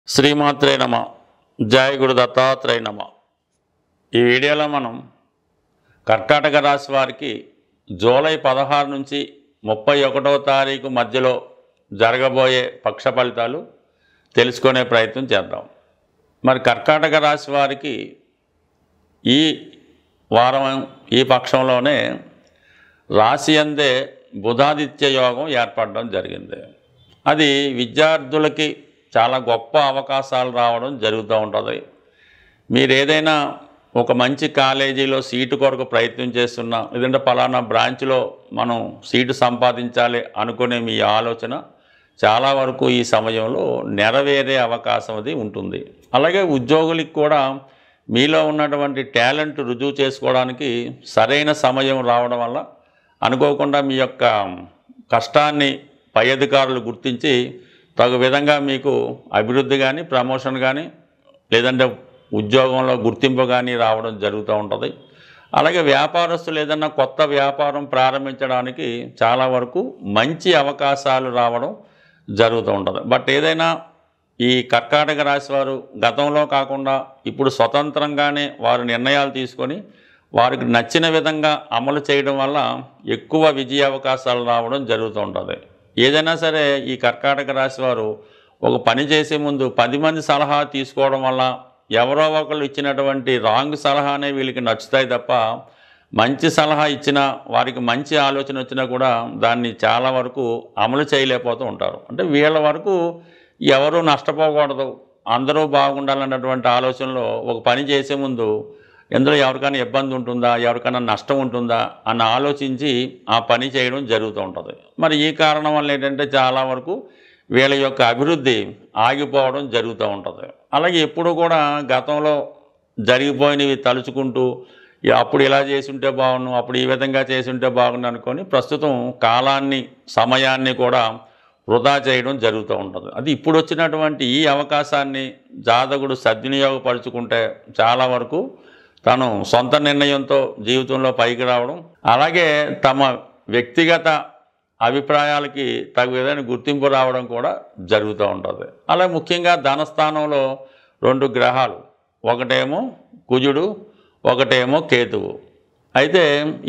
శ్రీమాత్రే నమ. జయ గురు దత్తాత్రేయ నమ. ఈ వీడియోలో మనం కర్కాటక రాశి వారికి జూలై 16 నుంచి 31వ తారీఖు మధ్యలో జరగబోయే పక్ష ఫలితాలు తెలుసుకునే ప్రయత్నం చేద్దాం. మరి కర్కాటక రాశి వారికి ఈ వారం ఈ పక్షంలోనే రాశి అందే బుధాదిత్య యోగం ఏర్పడడం జరిగింది. అది విద్యార్థులకి చాలా గొప్ప అవకాశాలు రావడం జరుగుతూ ఉంటుంది. మీరు ఏదైనా ఒక మంచి కాలేజీలో సీటు కొరకు ప్రయత్నం చేస్తున్నా, లేదంటే పలానా బ్రాంచ్లో మనం సీటు సంపాదించాలి అనుకునే మీ ఆలోచన చాలా వరకు ఈ సమయంలో నెరవేరే అవకాశం అది ఉంటుంది. అలాగే ఉద్యోగులకు కూడా మీలో ఉన్నటువంటి టాలెంట్ రుజువు చేసుకోవడానికి సరైన సమయం రావడం వల్ల అనుకోకుండా మీ యొక్క కష్టాన్ని పై అధికారులు గుర్తించి తగు విధంగా మీకు అభివృద్ధి కానీ, ప్రమోషన్ కానీ, లేదంటే ఉద్యోగంలో గుర్తింపు కానీ రావడం జరుగుతూ ఉంటుంది. అలాగే వ్యాపారస్తులు ఏదన్నా కొత్త వ్యాపారం ప్రారంభించడానికి చాలా వరకు మంచి అవకాశాలు రావడం జరుగుతూ ఉంటుంది. బట్ ఏదైనా ఈ కర్కాటక రాశి వారు గతంలో కాకుండా ఇప్పుడు స్వతంత్రంగానే వారు నిర్ణయాలు తీసుకొని వారికి నచ్చిన విధంగా అమలు చేయడం వల్ల ఎక్కువ విజయ అవకాశాలు రావడం జరుగుతూ ఉంటుంది. ఏదైనా సరే ఈ కర్కాటక రాశి వారు ఒక పని చేసే ముందు 10 మంది సలహా తీసుకోవడం వల్ల ఎవరో ఒకళ్ళు ఇచ్చినటువంటి రాంగ్ సలహానే వీళ్ళకి నచ్చుతాయి తప్ప, మంచి సలహా ఇచ్చినా వారికి మంచి ఆలోచన వచ్చినా కూడా దాన్ని చాలా వరకు అమలు చేయలేకపోతూ ఉంటారు. అంటే వీళ్ళ వరకు ఎవరూ నష్టపోకూడదు, అందరూ బాగుండాలన్నటువంటి ఆలోచనలో ఒక పని చేసే ముందు ఎందులో ఎవరికైనా ఇబ్బంది ఉంటుందా, ఎవరికైనా నష్టం ఉంటుందా అని ఆలోచించి ఆ పని చేయడం జరుగుతూ ఉంటుంది. మరి ఈ కారణం వల్ల ఏంటంటే చాలా వరకు వీళ్ళ యొక్క అభివృద్ధి ఆగిపోవడం జరుగుతూ ఉంటుంది. అలాగే ఎప్పుడు కూడా గతంలో జరిగిపోయినవి తలుచుకుంటూ అప్పుడు ఇలా చేసి ఉంటే బాగుండు, అప్పుడు ఈ విధంగా చేసి ఉంటే బాగుండు అనుకొని ప్రస్తుతం కాలాన్ని, సమయాన్ని కూడా వృధా చేయడం జరుగుతూ ఉంటుంది. అది ఇప్పుడు వచ్చినటువంటి ఈ అవకాశాన్ని జాతకుడు సద్వినియోగపరుచుకుంటే చాలా వరకు తను సొంత నిర్ణయంతో జీవితంలో పైకి రావడం, అలాగే తమ వ్యక్తిగత అభిప్రాయాలకి తగు విధమైన గుర్తింపు రావడం కూడా జరుగుతూ ఉంటుంది. అలాగే ముఖ్యంగా ధనస్థానంలో 2 గ్రహాలు, ఒకటేమో కుజుడు, ఒకటేమో కేతువు. అయితే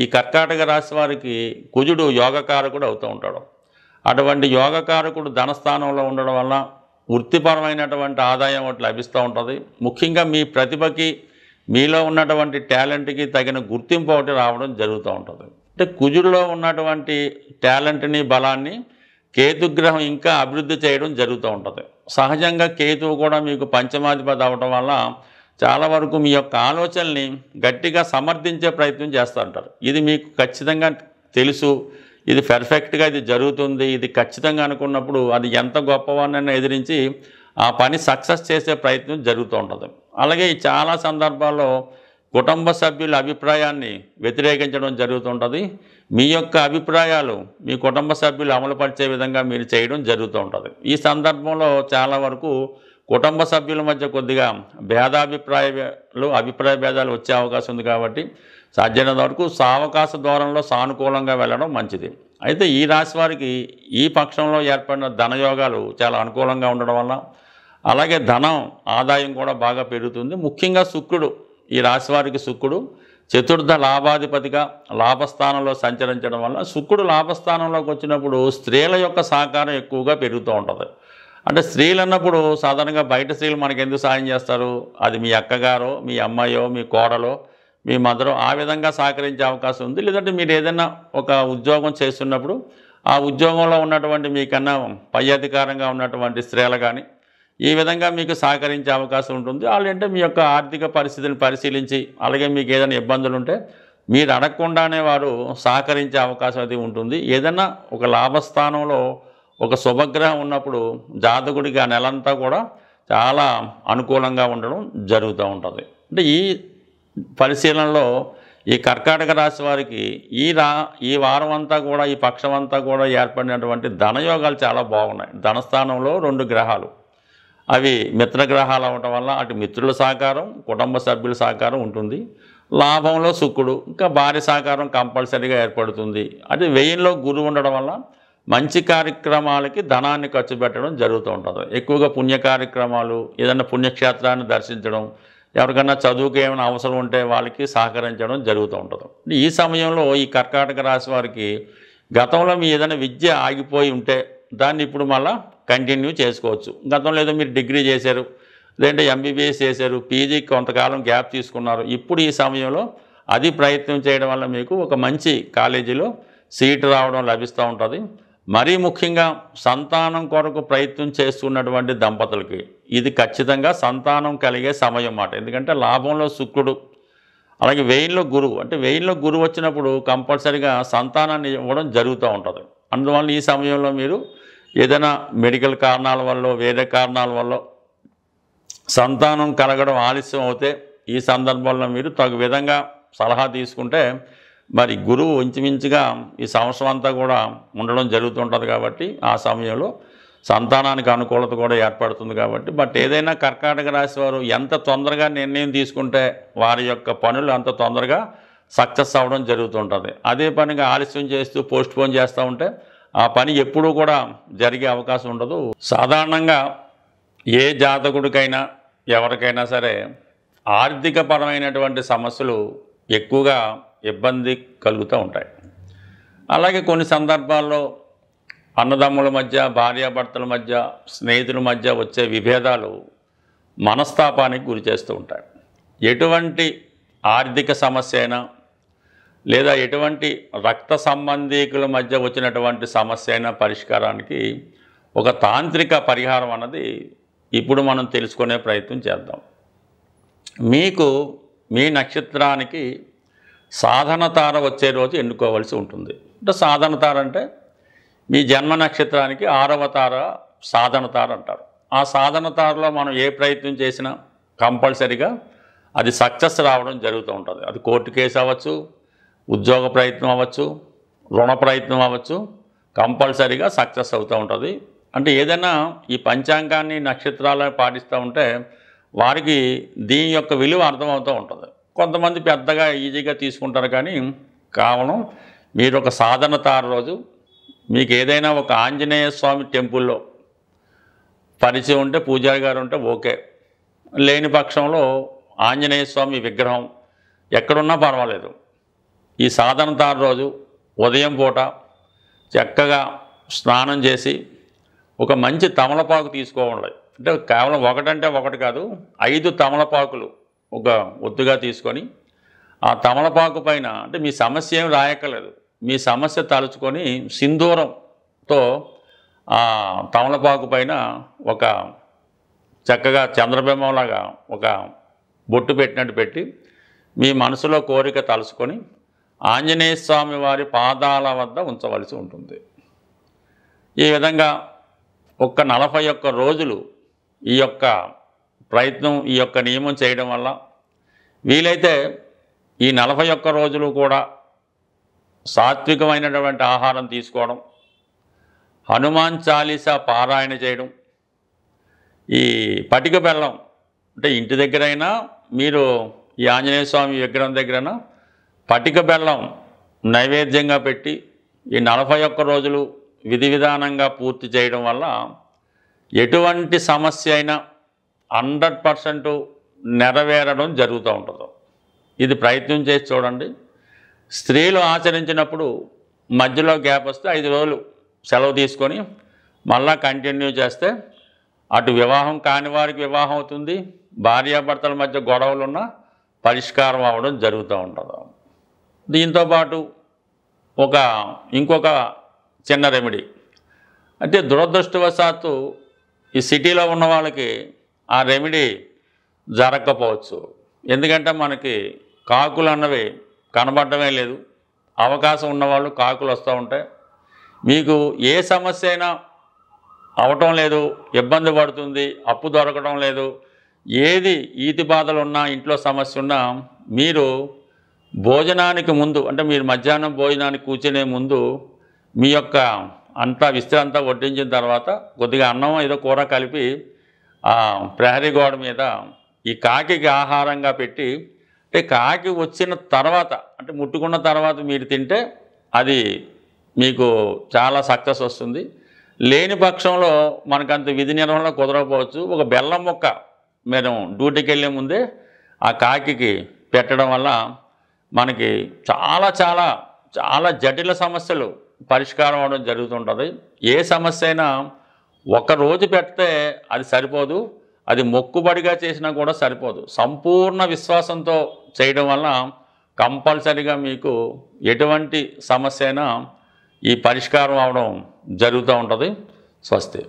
ఈ కర్కాటక రాశి వారికి కుజుడు యోగకారకుడు అవుతూ ఉంటాడు. అటువంటి యోగకారకుడు ధనస్థానంలో ఉండడం వల్ల వృత్తిపరమైనటువంటి ఆదాయం ఒకటి లభిస్తూ ఉంటుంది. ముఖ్యంగా మీ ప్రతిభకి, మీలో ఉన్నటువంటి టాలెంట్కి తగిన గుర్తింపు ఒకటి రావడం జరుగుతూ ఉంటుంది. అంటే కుజుడిలో ఉన్నటువంటి టాలెంట్ని, బలాన్ని కేతుగ్రహం ఇంకా అభివృద్ధి చేయడం జరుగుతూ ఉంటుంది. సహజంగా కేతువు కూడా మీకు పంచమాధిపతి అవ్వడం వల్ల చాలా వరకు మీ యొక్క ఆలోచనల్ని గట్టిగా సమర్థించే ప్రయత్నం చేస్తూ ఉంటారు. ఇది మీకు ఖచ్చితంగా తెలుసు, ఇది పర్ఫెక్ట్గా ఇది జరుగుతుంది, ఇది ఖచ్చితంగా అనుకున్నప్పుడు అది ఎంత గొప్పవాడినైనా ఎదిరించి ఆ పని సక్సెస్ చేసే ప్రయత్నం జరుగుతూ ఉంటుంది. అలాగే చాలా సందర్భాల్లో కుటుంబ సభ్యుల అభిప్రాయాన్ని వ్యతిరేకించడం జరుగుతుంటుంది. మీ యొక్క అభిప్రాయాలు మీ కుటుంబ సభ్యులు అమలుపరిచే విధంగా మీరు చేయడం జరుగుతూ ఉంటుంది. ఈ సందర్భంలో చాలా వరకు కుటుంబ సభ్యుల మధ్య కొద్దిగా అభిప్రాయ భేదాలు వచ్చే అవకాశం ఉంది. కాబట్టి సాధ్యమైనంత వరకు సావకాశ ధోరణిలో సానుకూలంగా వెళ్ళడం మంచిది. అయితే ఈ రాశి వారికి ఈ పక్షంలో ఏర్పడిన ధనయోగాలు చాలా అనుకూలంగా ఉండడం వల్ల, అలాగే ధనం ఆదాయం కూడా బాగా పెరుగుతుంది. ముఖ్యంగా శుక్రుడు, ఈ రాశి వారికి శుక్రుడు చతుర్థ లాభాధిపతిగా లాభస్థానంలో సంచరించడం వల్ల, శుక్రుడు లాభస్థానంలోకి వచ్చినప్పుడు స్త్రీల యొక్క సహకారం ఎక్కువగా పెరుగుతూ ఉంటుంది. అంటే స్త్రీలు అన్నప్పుడు సాధారణంగా బయట స్త్రీలు మనకు ఎందుకు సాయం చేస్తారు, అది మీ అక్కగారో, మీ అమ్మాయో, మీ కోడలో, మీ మదరో ఆ విధంగా సహకరించే అవకాశం ఉంది. లేదంటే మీరు ఏదైనా ఒక ఉద్యోగం చేస్తున్నప్పుడు ఆ ఉద్యోగంలో ఉన్నటువంటి మీకన్నా పై అధికారంగా ఉన్నటువంటి స్త్రీలు కానీ ఈ విధంగా మీకు సహకరించే అవకాశం ఉంటుంది. వాళ్ళంటే మీ యొక్క ఆర్థిక పరిస్థితిని పరిశీలించి, అలాగే మీకు ఏదైనా ఇబ్బందులు ఉంటే మీరు అడగకుండానే వారు సహకరించే అవకాశం అది ఉంటుంది. ఏదైనా ఒక లాభస్థానంలో ఒక శుభగ్రహం ఉన్నప్పుడు జాతకుడికి ఆ నెలంతా కూడా చాలా అనుకూలంగా ఉండడం జరుగుతూ ఉంటుంది. అంటే ఈ పరిశీలనలో ఈ కర్కాటక రాశి వారికి ఈ వారం అంతా కూడా, ఈ పక్షం అంతా కూడా ఏర్పడినటువంటి ధనయోగాలు చాలా బాగున్నాయి. ధనస్థానంలో 2 గ్రహాలు, అవి మిత్రగ్రహాలు అవ్వటం వల్ల అటు మిత్రుల సహకారం, కుటుంబ సభ్యుల సహకారం ఉంటుంది. లాభంలో శుక్రుడు, ఇంకా భార్య సహకారం కంపల్సరీగా ఏర్పడుతుంది. అటు వ్యయంలో గురువు ఉండడం వల్ల మంచి కార్యక్రమాలకి ధనాన్ని ఖర్చు పెట్టడం జరుగుతూ ఉంటుంది. ఎక్కువగా పుణ్య కార్యక్రమాలు, ఏదైనా పుణ్యక్షేత్రాన్ని దర్శించడం, ఎవరికైనా చదువుకి ఏమైనా అవసరం ఉంటే వాళ్ళకి సహకరించడం జరుగుతూ ఉంటుంది. ఈ సమయంలో ఈ కర్కాటక రాశి వారికి గతంలో మీ ఏదైనా విద్య ఆగిపోయి ఉంటే దాన్ని ఇప్పుడు మళ్ళీ కంటిన్యూ చేసుకోవచ్చు. గతంలో ఏదో మీరు డిగ్రీ చేశారు, లేదంటే ఎంబీబీఎస్ చేశారు, పీజీకి కొంతకాలం గ్యాప్ తీసుకున్నారు. ఇప్పుడు ఈ సమయంలో అది ప్రయత్నం చేయడం వల్ల మీకు ఒక మంచి కాలేజీలో సీటు రావడం లభిస్తూ ఉంటుంది. మరీ ముఖ్యంగా సంతానం కొరకు ప్రయత్నం చేస్తున్నటువంటి దంపతులకి ఇది ఖచ్చితంగా సంతానం కలిగే సమయం మాట. ఎందుకంటే లాభంలో శుక్రుడు, అలాగే వెయ్యిలో గురువు, అంటే వెయ్యిలో గురువు వచ్చినప్పుడు కంపల్సరీగా సంతానాన్ని ఇవ్వడం జరుగుతూ ఉంటుంది. అందువల్ల ఈ సమయంలో మీరు ఏదైనా మెడికల్ కారణాల వల్ల, వేరే కారణాల వల్ల సంతానం కలగడం ఆలస్యం అవుతే ఈ సందర్భంలో మీరు తగు విధంగా సలహా తీసుకుంటే మరి గురువు ఇంచుమించుగా ఈ సంవత్సరం అంతా కూడా ఉండడం జరుగుతుంటుంది. కాబట్టి ఆ సమయంలో సంతానానికి అనుకూలత కూడా ఏర్పడుతుంది. కాబట్టి బట్ ఏదైనా కర్కాటక రాశి వారు ఎంత తొందరగా నిర్ణయం తీసుకుంటే వారి యొక్క పనులు అంత తొందరగా సక్సెస్ అవ్వడం జరుగుతుంటుంది. అదే పనిగా ఆలస్యం చేస్తూ పోస్ట్పోన్ చేస్తూ ఉంటే ఆ పని ఎప్పుడూ కూడా జరిగే అవకాశం ఉండదు. సాధారణంగా ఏ జాతకుడికైనా ఎవరికైనా సరే ఆర్థికపరమైనటువంటి సమస్యలు ఎక్కువగా ఇబ్బంది కలుగుతూ ఉంటాయి. అలాగే కొన్ని సందర్భాల్లో అన్నదమ్ముల మధ్య, భార్యాభర్తల మధ్య, స్నేహితుల మధ్య వచ్చే విభేదాలు మనస్తాపానికి గురి చేస్తూ ఉంటాయి. ఎటువంటి ఆర్థిక సమస్య అయినా లేదా ఎటువంటి రక్త సంబంధీకుల మధ్య వచ్చినటువంటి సమస్య అయినా పరిష్కారానికి ఒక తాంత్రిక పరిహారం అన్నది ఇప్పుడు మనం తెలుసుకునే ప్రయత్నం చేద్దాం. మీకు మీ నక్షత్రానికి సాధన తార వచ్చే రోజు ఎన్నుకోవాల్సి ఉంటుంది. అంటే సాధన తార అంటే మీ జన్మ నక్షత్రానికి 6వ తార సాధన తార అంటారు. ఆ సాధన తారలో మనం ఏ ప్రయత్నం చేసినా కంపల్సరీగా అది సక్సెస్ రావడం జరుగుతూ ఉంటుంది. అది కోర్టు కేసు అవ్వచ్చు, ఉద్యోగ ప్రయత్నం అవ్వచ్చు, రుణ ప్రయత్నం అవ్వచ్చు, కంపల్సరీగా సక్సెస్ అవుతూ ఉంటుంది. అంటే ఏదైనా ఈ పంచాంగాన్ని నక్షత్రాలను పాటిస్తూ ఉంటే వారికి దీని యొక్క విలువ అర్థమవుతూ ఉంటుంది. కొంతమంది పెద్దగా ఈజీగా తీసుకుంటారు, కానీ కేవలం మీరు ఒక సాధన తార రోజు మీకు ఏదైనా ఒక ఆంజనేయ స్వామి టెంపుల్లో పరిచయం ఉంటే, పూజారి గారు ఉంటే ఓకే. లేని పక్షంలో ఆంజనేయ స్వామి విగ్రహం ఎక్కడున్నా పర్వాలేదు. ఈ సాధన తార రోజు ఉదయం పూట చక్కగా స్నానం చేసి ఒక మంచి తమలపాకు తీసుకోవాలి. అంటే కేవలం ఒకటంటే ఒకటి కాదు, 5 తమలపాకులు ఒక ఒత్తుగా తీసుకొని ఆ తమలపాకు పైన, అంటే మీ సమస్య ఏం రాయక్కర్లేదు, మీ సమస్య తలుచుకొని సింధూరంతో ఆ తమలపాకు పైన ఒక చక్కగా చంద్రబింబంలాగా ఒక బొట్టు పెట్టినట్టు పెట్టి మీ మనసులో కోరిక తలుచుకొని ఆంజనేయ స్వామి వారి పాదాల వద్ద ఉంచవలసి ఉంటుంది. ఈ విధంగా ఒక్క 41 రోజులు ఈ యొక్క ప్రయత్నం, ఈ యొక్క నియమం చేయడం వల్ల వీలైతే ఈ 41 రోజులు కూడా సాత్వికమైనటువంటి ఆహారం తీసుకోవడం, హనుమాన్ చాలీసా పారాయణ చేయడం, ఈ పటిక బెల్లం, అంటే ఇంటి దగ్గరైనా మీరు ఈ ఆంజనేయ స్వామి విగ్రహం దగ్గరైనా పటిక బెల్లం నైవేద్యంగా పెట్టి ఈ 41 రోజులు విధి విధానంగా పూర్తి చేయడం వల్ల ఎటువంటి సమస్య అయినా 100% నెరవేరడం జరుగుతూ ఉంటుంది. ఇది ప్రయత్నం చేసి చూడండి. స్త్రీలు ఆచరించినప్పుడు మధ్యలో గ్యాప్ వస్తే 5 రోజులు సెలవు తీసుకొని మళ్ళా కంటిన్యూ చేస్తే అటు వివాహం కాని వారికి వివాహం అవుతుంది, భార్యాభర్తల మధ్య గొడవలున్న పరిష్కారం అవ్వడం జరుగుతూ ఉంటుంది. దీంతోపాటు ఇంకొక చిన్న రెమెడీ, అంటే దురదృష్టవశాత్తు ఈ సిటీలో ఉన్న వాళ్ళకి ఆ రెమెడీ జరగకపోవచ్చు. ఎందుకంటే మనకి కాకులు అన్నవి కనబడమే లేదు. అవకాశం ఉన్నవాళ్ళు కాకులు వస్తూ ఉంటాయి. మీకు ఏ సమస్య అయినా అవటం లేదు, ఇబ్బంది పడుతుంది, అప్పు దొరకడం లేదు, ఏది ఈతి బాధలు ఉన్నా, ఇంట్లో సమస్య ఉన్నా మీరు భోజనానికి ముందు, అంటే మీరు మధ్యాహ్నం భోజనానికి కూర్చునే ముందు మీ యొక్క అంతా విస్తరి అంతా వడ్డించిన తర్వాత కొద్దిగా అన్నం ఏదో కూర కలిపి ప్రహరీ గోడ మీద ఈ కాకికి ఆహారంగా పెట్టి, అంటే కాకి వచ్చిన తర్వాత, అంటే ముట్టుకున్న తర్వాత మీరు తింటే అది మీకు చాలా సక్సెస్ వస్తుంది. లేని పక్షంలో మనకంత విధి నిర్వహణ కుదరకపోవచ్చు. ఒక బెల్లం ముక్క మేము డ్యూటీకి వెళ్ళే ముందే ఆ కాకికి పెట్టడం వల్ల మనకి చాలా చాలా చాలా జటిల సమస్యలు పరిష్కారం అవడం జరుగుతుంటుంది. ఏ సమస్య అయినా ఒకరోజు పెడితే అది సరిపోదు, అది మొక్కుబడిగా చేసినా కూడా సరిపోదు. సంపూర్ణ విశ్వాసంతో చేయడం వల్ల కంపల్సరీగా మీకు ఎటువంటి సమస్య అయినా ఈ పరిష్కారం అవడం జరుగుతూ ఉంటుంది. స్వస్తి.